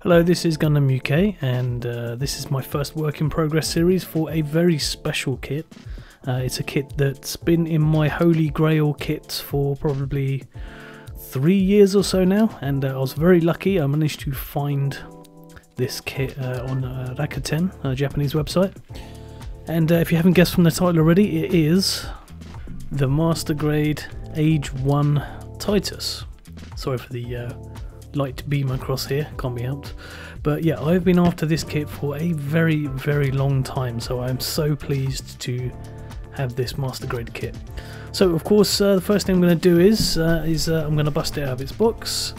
Hello, this is Gundam UK, and this is my first work in progress series for a very special kit. It's a kit that's been in my holy grail kits for probably 3 years or so now, and I was very lucky. I managed to find this kit on Rakuten, a Japanese website. And if you haven't guessed from the title already, it is the Master Grade Age-1 Titus. Sorry for the light beam across here, can't be helped. But yeah, I've been after this kit for a very long time, so I'm so pleased to have this Master Grade kit. So of course the first thing I'm going to do is I'm going to bust it out of its box,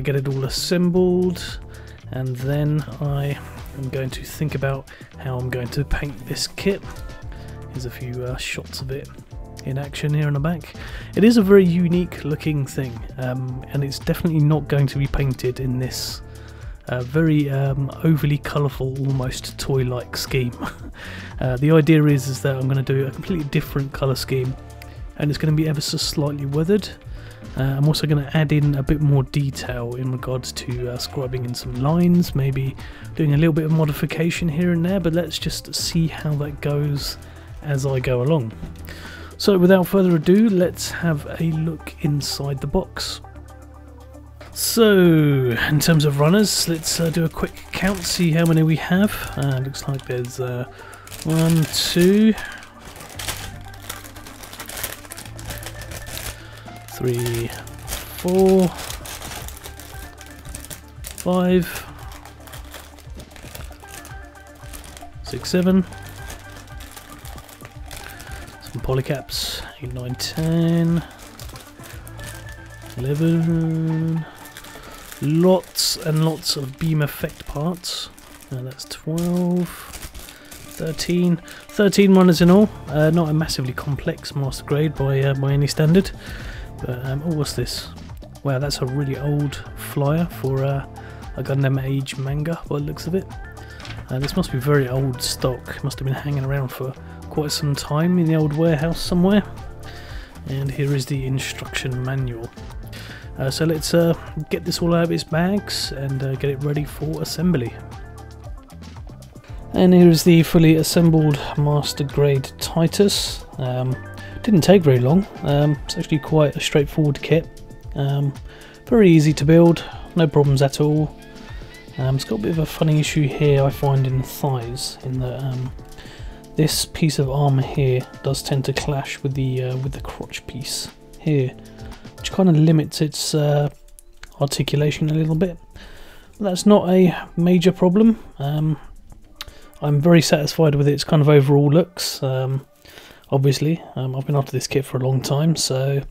get it all assembled, and then I am going to think about how I'm going to paint this kit. Here's a few shots of it in action here in the back. It is a very unique looking thing, and it's definitely not going to be painted in this very overly colourful, almost toy-like scheme. The idea is that I'm going to do a completely different colour scheme, and it's going to be ever so slightly weathered. I'm also going to add in a bit more detail in regards to scribing in some lines, maybe doing a little bit of modification here and there, but let's just see how that goes as I go along. So without further ado, let's have a look inside the box. So in terms of runners, let's do a quick count, see how many we have. Looks like there's 1, 2, 3, 4, 5, 6, 7. Polycaps, 8, 9, 10, 11, lots and lots of beam effect parts, that's 12, 13 runners in all. Not a massively complex Master Grade by any standard, but oh, what's this? Wow, that's a really old flyer for a Gundam Age manga by the looks of it. This must be very old stock, must have been hanging around for quite some time in the old warehouse somewhere. And here is the instruction manual. So let's get this all out of its bags and get it ready for assembly. And here is the fully assembled Master Grade Titus. Didn't take very long. It's actually quite a straightforward kit. Very easy to build, no problems at all. It's got a bit of a funny issue here I find in the thighs, in that this piece of armour here does tend to clash with the crotch piece here, which kind of limits its articulation a little bit. But that's not a major problem. I'm very satisfied with its kind of overall looks. Obviously, I've been after this kit for a long time, so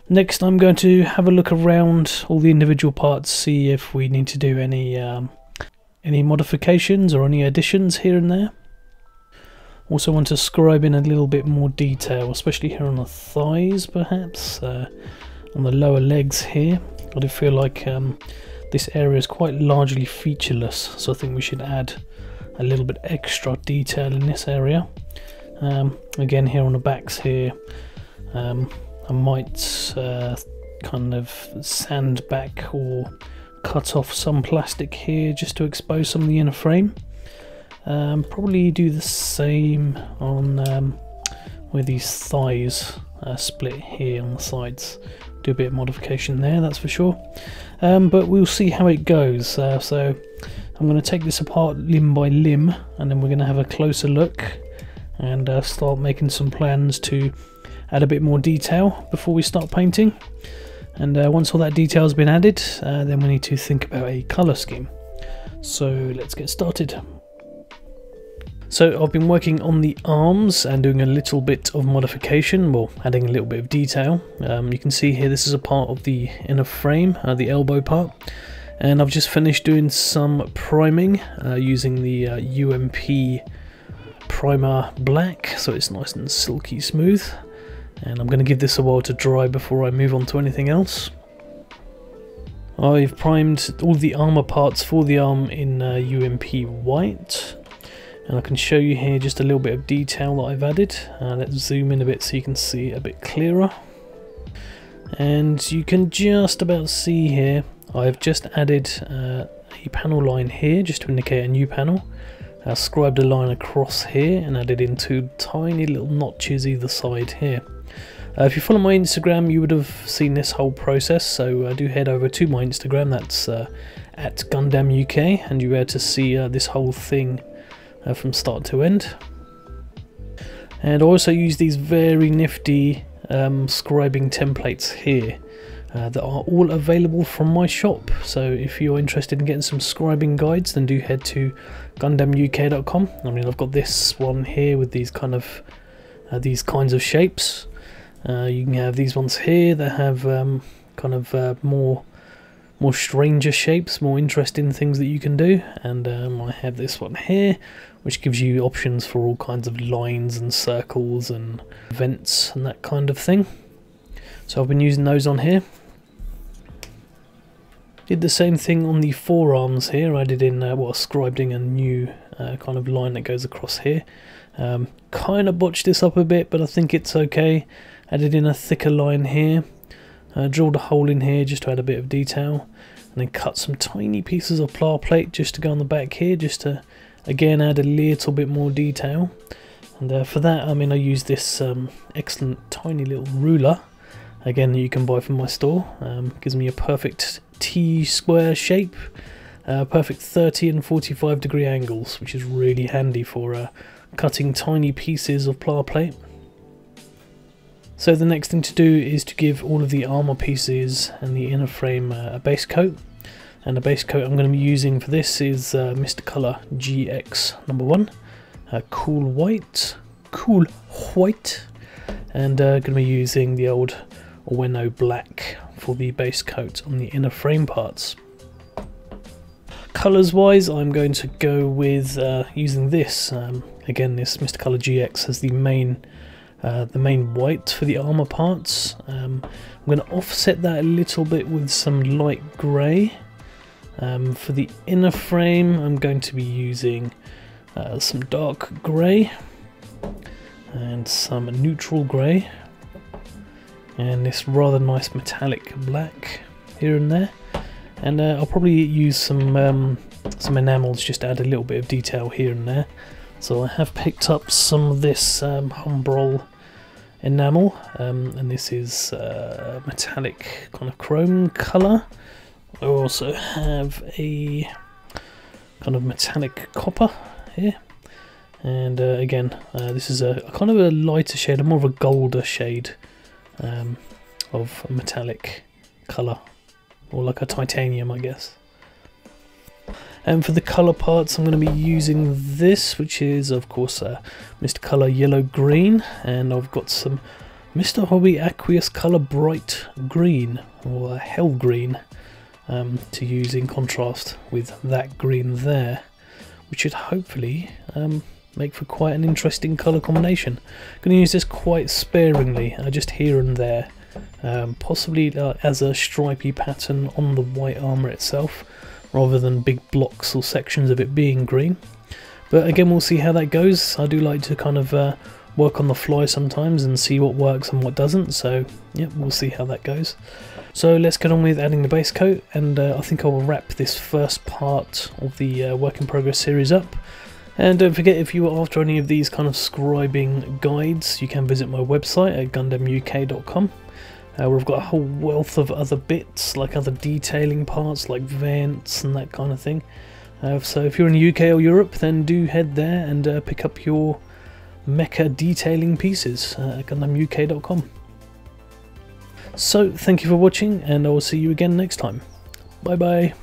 next I'm going to have a look around all the individual parts, see if we need to do any modifications or any additions here and there. Also want to scribe in a little bit more detail, especially here on the thighs perhaps, on the lower legs here. I do feel like this area is quite largely featureless, so I think we should add a little bit extra detail in this area. Again, here on the backs here, I might kind of sand back or cut off some plastic here just to expose some of the inner frame. Probably do the same on where these thighs split here on the sides. Do a bit of modification there, that's for sure. But we'll see how it goes. So I'm going to take this apart limb by limb, and then we're going to have a closer look and start making some plans to add a bit more detail before we start painting. And once all that detail has been added, then we need to think about a colour scheme. So let's get started. So I've been working on the arms and doing a little bit of modification, well, adding a little bit of detail. You can see here this is a part of the inner frame, the elbow part, and I've just finished doing some priming using the UMP Primer Black, so it's nice and silky smooth. And I'm going to give this a while to dry before I move on to anything else. I've primed all the armour parts for the arm in UMP White. And I can show you here just a little bit of detail that I've added. Let's zoom in a bit so you can see it a bit clearer. And you can just about see here I've just added a panel line here just to indicate a new panel. Scribed a line across here and added in 2 tiny little notches either side here. If you follow my Instagram, you would have seen this whole process, so do head over to my Instagram. That's at Gundam UK, and you're able to see this whole thing from start to end. And I also use these very nifty scribing templates here that are all available from my shop. So if you're interested in getting some scribing guides, then do head to GundamUK.com. I mean, I've got this one here with these kinds of shapes. You can have these ones here that have more stranger shapes, more interesting things that you can do, and I have this one here which gives you options for all kinds of lines and circles and vents and that kind of thing. So I've been using those on here. Did the same thing on the forearms here. I did in scribed in a new kind of line that goes across here. Kind of botched this up a bit, but I think it's okay. Added in a thicker line here. Drilled a hole in here just to add a bit of detail, and then cut some tiny pieces of pla plate just to go on the back here, just to again add a little bit more detail. And for that, I mean, I use this excellent tiny little ruler, again, that you can buy from my store. Gives me a perfect T-square shape, perfect 30 and 45 degree angles, which is really handy for cutting tiny pieces of pla plate. So the next thing to do is to give all of the armor pieces and the inner frame a base coat. And the base coat I'm going to be using for this is Mr. Color GX #1, cool white, and going to be using the old Ueno black for the base coat on the inner frame parts. Colours wise, I'm going to go with using this. Again, this Mr. Color GX has the main white for the armor parts. I'm going to offset that a little bit with some light grey. For the inner frame, I'm going to be using some dark grey and some neutral grey, and this rather nice metallic black here and there. And I'll probably use some enamels just to add a little bit of detail here and there. So I have picked up some of this Humbrol enamel, and this is metallic kind of chrome colour. I also have a kind of metallic copper here, and again, this is a kind of a lighter shade, a more of a golder shade of a metallic colour, or like a titanium, I guess. And for the colour parts, I'm going to be using this, which is of course Mr. Colour Yellow Green, and I've got some Mr. Hobby Aqueous Colour Bright Green, or Hell Green, to use in contrast with that green there, which should hopefully make for quite an interesting colour combination. I'm going to use this quite sparingly, just here and there, possibly as a stripy pattern on the white armour itself, rather than big blocks or sections of it being green. But again, we'll see how that goes. I do like to kind of work on the fly sometimes and see what works and what doesn't, so yeah, we'll see how that goes. So let's get on with adding the base coat, and I think I will wrap this first part of the work in progress series up. And don't forget, if you are after any of these kind of scribing guides, you can visit my website at GundamUK.com, where I've got a whole wealth of other bits, like other detailing parts, like vents and that kind of thing. So if you're in the UK or Europe, then do head there and pick up your mecha detailing pieces at GundamUK.com. So thank you for watching, and I will see you again next time. Bye bye.